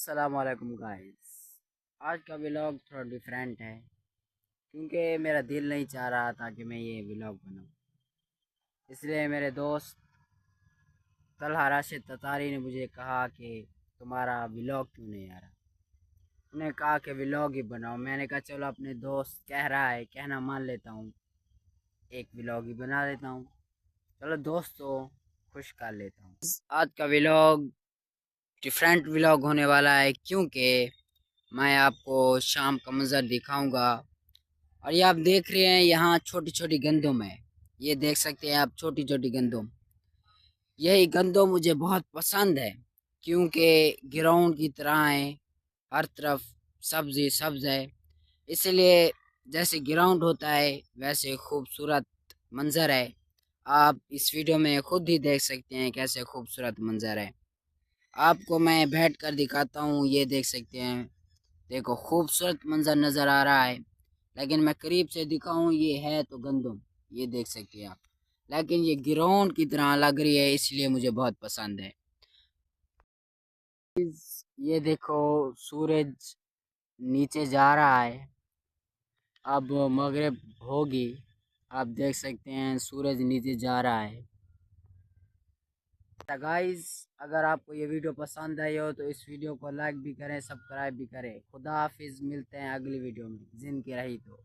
अस्सलामुअलैकुम गाइस। आज का व्लॉग थोड़ा डिफरेंट है क्योंकि मेरा दिल नहीं चाह रहा था कि मैं ये व्लॉग बनाऊं। इसलिए मेरे दोस्त तलहा राशिद ततारी ने मुझे कहा कि तुम्हारा व्लॉग क्यों नहीं आ रहा। उन्हें कहा कि व्लॉग ही बनाओ। मैंने कहा चलो अपने दोस्त कह रहा है, कहना मान लेता हूँ, एक व्लॉग ही बना लेता हूँ। चलो दोस्तों खुश कर लेता हूँ। आज का व्लॉग डिफरेंट व्लॉग होने वाला है क्योंकि मैं आपको शाम का मंजर दिखाऊंगा। और ये आप देख रहे हैं यहाँ छोटी छोटी गंदम है। ये देख सकते हैं आप छोटी छोटी गंदम। यही गंदम मुझे बहुत पसंद है क्योंकि ग्राउंड की तरह है, हर तरफ सब्जी सब्ज है। इसलिए जैसे ग्राउंड होता है वैसे खूबसूरत मंजर है। आप इस वीडियो में खुद ही देख सकते हैं कैसे खूबसूरत मंजर है। आपको मैं बैठ कर दिखाता हूँ, ये देख सकते हैं। देखो खूबसूरत मंजर नज़र आ रहा है, लेकिन मैं करीब से दिखाऊं ये है तो गंदम, ये देख सकते हैं आप। लेकिन ये ग्राउंड की तरह लग रही है इसलिए मुझे बहुत पसंद है। ये देखो सूरज नीचे जा रहा है, अब मगरिब होगी। आप देख सकते हैं सूरज नीचे जा रहा है। तो गाइस अगर आपको ये वीडियो पसंद आई हो तो इस वीडियो को लाइक भी करें, सब्सक्राइब भी करें। खुदा हाफिज, मिलते हैं अगली वीडियो में जिनकी रही तो।